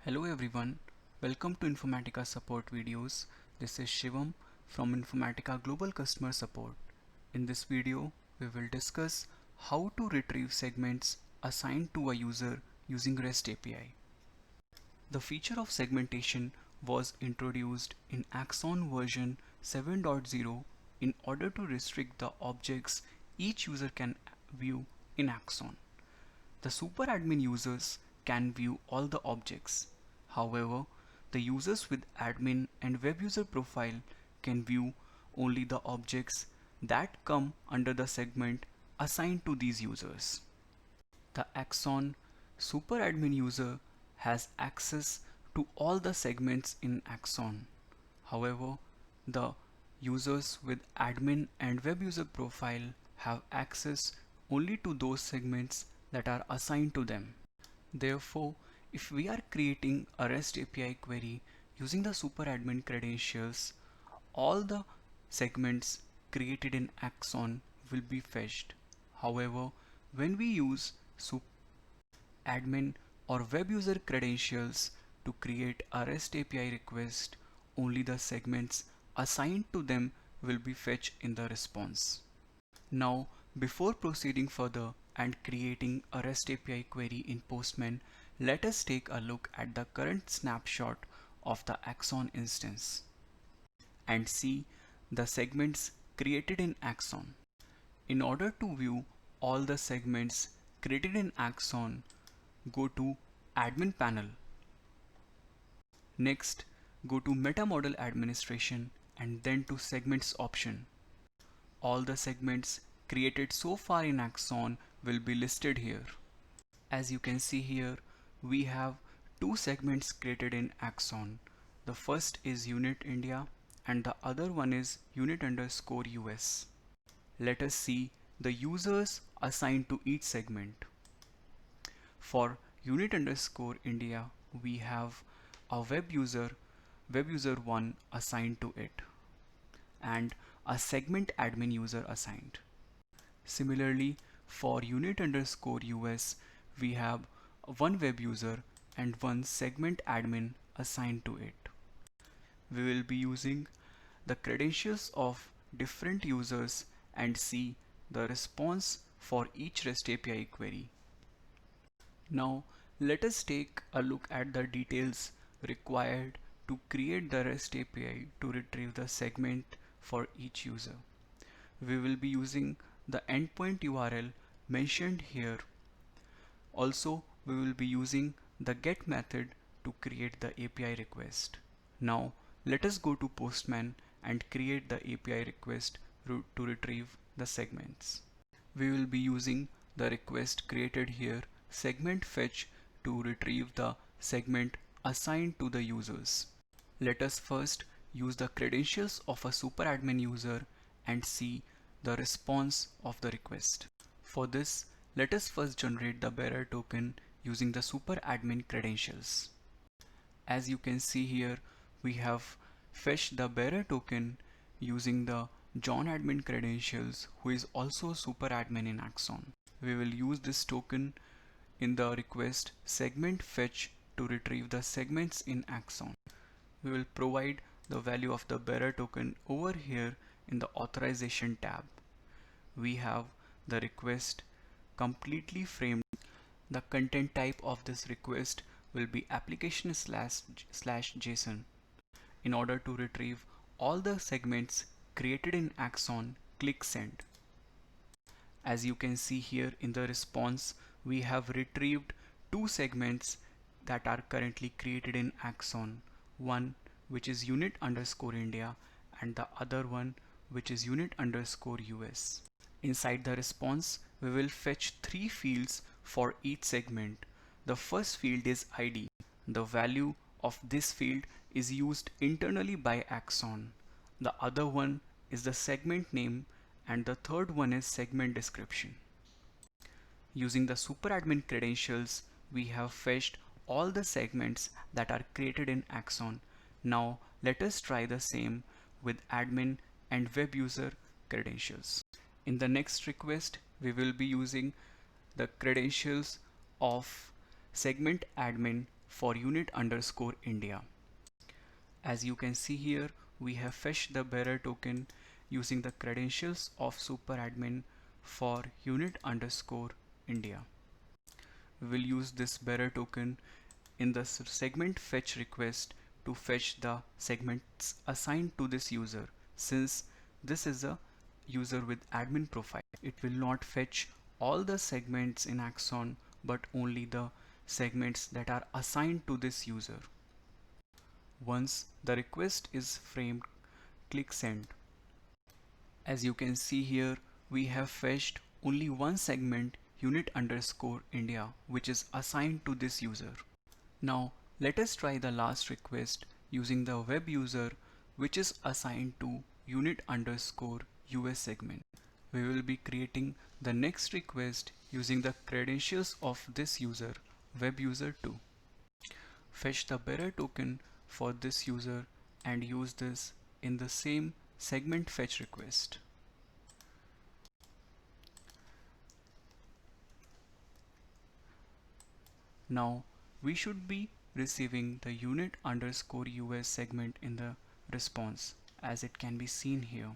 Hello everyone, welcome to Informatica Support videos. This is Shivam from Informatica Global Customer Support. In this video, we will discuss how to retrieve segments assigned to a user using REST API. The feature of segmentation was introduced in Axon version 7.0 in order to restrict the objects each user can view in Axon. The superadmin users can view all the objects. However, the users with admin and web user profile can view only the objects that come under the segment assigned to these users. The Axon superadmin user has access to all the segments in Axon. However, the users with admin and web user profile have access only to those segments that are assigned to them. Therefore, if we are creating a REST API query using the superadmin credentials, all the segments created in Axon will be fetched. However, when we use admin or web user credentials to create a REST API request, only the segments assigned to them will be fetched in the response. Now, before proceeding further and creating a REST API query in Postman, let us take a look at the current snapshot of the Axon instance and see the segments created in Axon. In order to view all the segments created in Axon, go to Admin panel. Next, go to Meta Model Administration and then to Segments option. All the segments created so far in Axon will be listed here. As you can see here, we have two segments created in Axon. The first is Unit India and the other one is unit_US. Let us see the users assigned to each segment. For unit_India, we have a web user 1 assigned to it and a segment admin user assigned. Similarly, for unit_US, we have one web user and one segment admin assigned to it. We will be using the credentials of different users and see the response for each REST API query. Now, let us take a look at the details required to create the REST API to retrieve the segment for each user. We will be using the endpoint URL mentioned here. Also, we will be using the get method to create the API request. Now, let us go to Postman and create the API request to retrieve the segments. We will be using the request created here, segment fetch, to retrieve the segment assigned to the users. Let us first use the credentials of a superadmin user and see the response of the request. For this, let us first generate the bearer token using the superadmin credentials. As you can see here, we have fetched the bearer token using the John admin credentials, who is also superadmin in Axon. We will use this token in the request segment fetch to retrieve the segments in Axon. We will provide the value of the bearer token over here in the authorization tab. We have the request completely framed. The content type of this request will be application/JSON. In order to retrieve all the segments created in Axon, click send. As you can see here in the response, we have retrieved two segments that are currently created in Axon. One which is unit_India and the other one which is unit_US. Inside the response, we will fetch three fields for each segment. The first field is ID. The value of this field is used internally by Axon. The other one is the segment name and the third one is segment description. Using the superadmin credentials, we have fetched all the segments that are created in Axon. Now let us try the same with admin and web user credentials. In the next request, we will be using the credentials of segment admin for unit underscore India. As you can see here, we have fetched the bearer token using the credentials of superadmin for unit underscore India. We will use this bearer token in the segment fetch request to fetch the segments assigned to this user. Since this is a user with admin profile, it will not fetch all the segments in Axon but only the segments that are assigned to this user. Once the request is framed, click send. As you can see here, we have fetched only one segment unit underscore India which is assigned to this user. Now let us try the last request using the web user which is assigned to unit underscore US segment. We will be creating the next request using the credentials of this user, web user 2. Fetch the bearer token for this user and use this in the same segment fetch request. Now we should be receiving the unit underscore US segment in the response, as it can be seen here.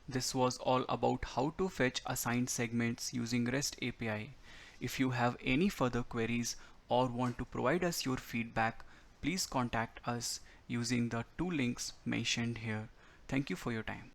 This was all about how to fetch assigned segments using REST API. If you have any further queries or want to provide us your feedback, please contact us using the two links mentioned here. Thank you for your time.